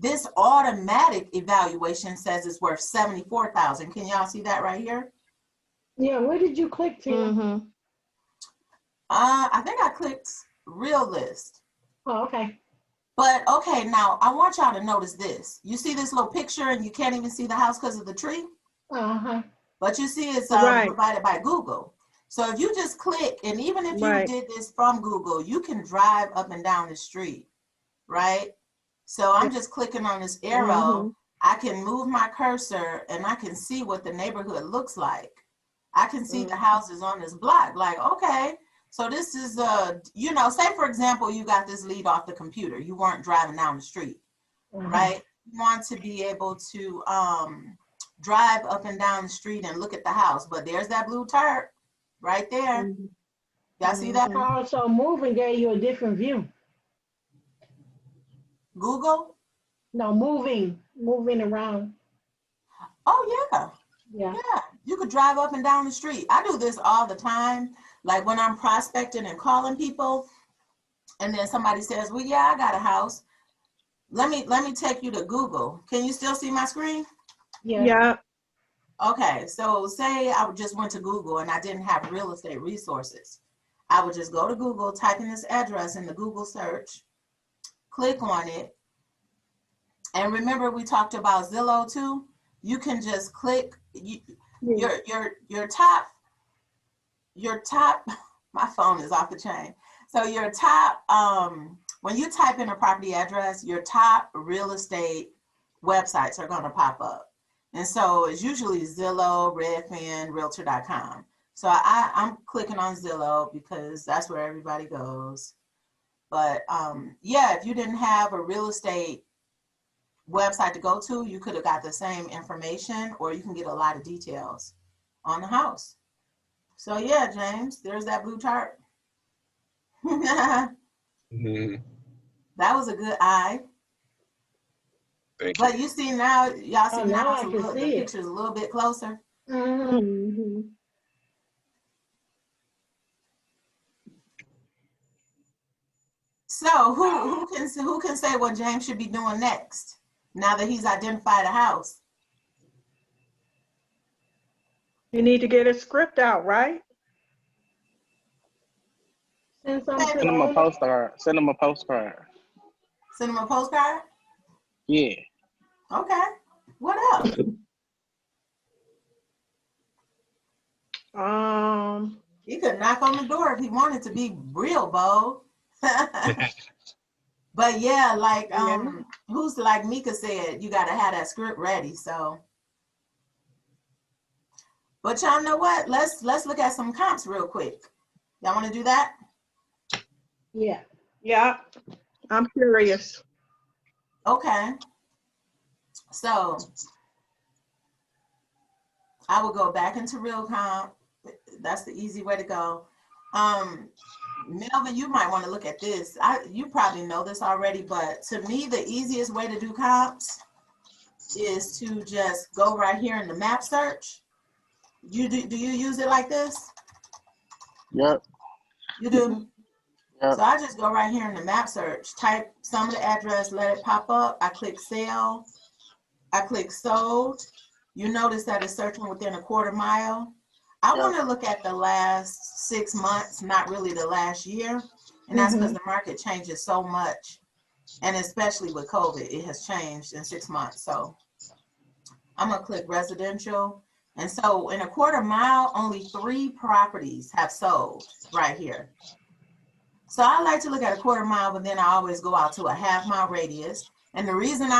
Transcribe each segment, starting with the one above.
This automatic evaluation says it's worth $74,000. Can y'all see that right here? Yeah, where did you click, Tina? Mm-hmm. I think I clicked real list. Oh, okay. But okay, now I want y'all to notice this. You see this little picture and you can't even see the house because of the tree? Uh-huh. But you see it's Right. provided by Google. So if you just click, and even if you Right. did this from Google, you can drive up and down the street, right? So I'm just clicking on this arrow. I can move my cursor and I can see what the neighborhood looks like. I can see the houses on this block. Like, okay, so this is, you know, say for example, you got this lead off the computer. You weren't driving down the street, right? You want to be able to drive up and down the street and look at the house. But there's that blue tarp right there. Y'all see that? Oh, so moving gave you a different view. Google? No, moving around. Oh, yeah. Yeah. Yeah, you could drive up and down the street. I do this all the time. Like when I'm prospecting and calling people, and then somebody says, well, yeah, I got a house. Let me take you to Google. Can you still see my screen? Yeah. Yeah. Okay, so say I just went to Google and I didn't have real estate resources. I would just go to Google, type in this address in the Google search, click on it. And remember we talked about Zillow too? You can just click your top, my phone is off the chain. So your top, when you type in a property address, your top real estate websites are going to pop up. And so it's usually Zillow, Redfin, Realtor.com. So I'm clicking on Zillow because that's where everybody goes. But yeah, if you didn't have a real estate website to go to, you could have got the same information, or you can get a lot of details on the house. So yeah, James, there's that blue tarp. That was a good eye. Thank But you. you see now, y'all see now now I it's can the see it. picture's a little bit closer. So who can say what James should be doing next now that he's identified a house? You need to get a script out, right? Send some to Send them a postcard. Send them a postcard. Send him a postcard? Yeah. Okay. What else? He could knock on the door if he wanted to be real bold. But yeah, like who's like Mika said, you gotta have that script ready. So, but y'all know what? Let's look at some comps real quick. Y'all want to do that? Yeah. Yeah. I'm curious. Okay. So I will go back into real comp. That's the easy way to go. Melvin, you might want to look at this. You probably know this already, but to me, the easiest way to do comps is to just go right here in the map search. Do you use it like this? Yep. You do? Yep. So I just go right here in the map search, type some of the address, let it pop up. I click sell. I click sold. You notice that it's searching within a quarter mile. I want to look at the last 6 months, not really the last year. And that's because the market changes so much. And especially with COVID, it has changed in 6 months. So I'm going to click residential. And so in a quarter mile, only 3 properties have sold right here. So I like to look at a quarter mile, but then I always go out to a half-mile radius. And the reason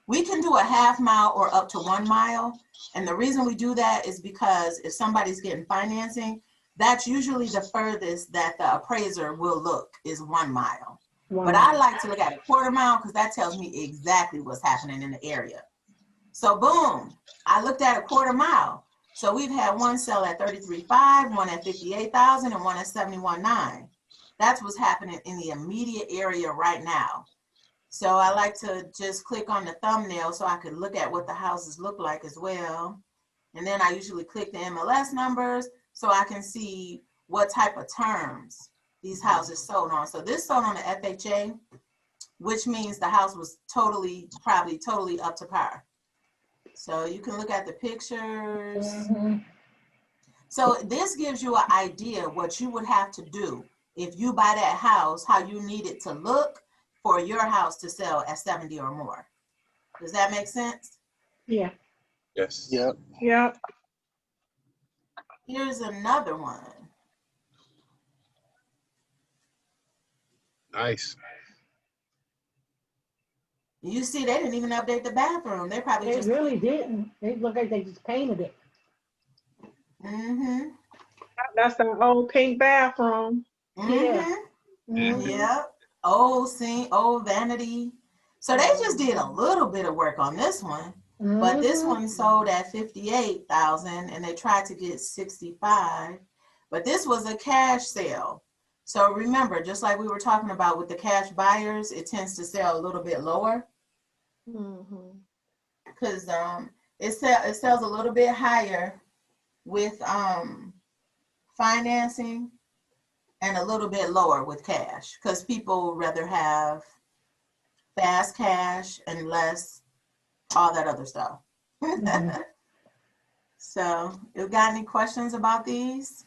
we can do a half mile or up to 1 mile. And the reason we do that is because if somebody's getting financing, that's usually the furthest that the appraiser will look is 1 mile. But I like to look at a quarter mile because that tells me exactly what's happening in the area. So boom, I looked at a quarter mile. So we've had one sell at $33,500, one at $58,000, and one at $71,900. That's what's happening in the immediate area right now. So I like to just click on the thumbnail so I could look at what the houses look like as well. And then I usually click the MLS numbers so I can see what type of terms these houses sold on. So this sold on the FHA. which means the house was probably totally up to par. So you can look at the pictures. Mhm. So this gives you an idea what you would have to do if you buy that house, how you need it to look for your house to sell at 70 or more. Does that make sense? Yeah. Yes. Yep. Yep. Here's another one. Nice. You see, they didn't even update the bathroom. They probably They just, really didn't. They look like they just painted it. mm-hmm, That's that old pink bathroom. Yeah. mm-hmm, Mhm. yep. Old vanity. So they just did a little bit of work on this one, but this Mhm. one sold at 58,000 and they tried to get 65, but this was a cash sale. So remember, just like we were talking about with the cash buyers, it tends to sell a little bit lower Mhm. because it sells a little bit higher with financing and a little bit lower with cash because people rather have fast cash and less all that other stuff. Mhm. So, you got any questions about these?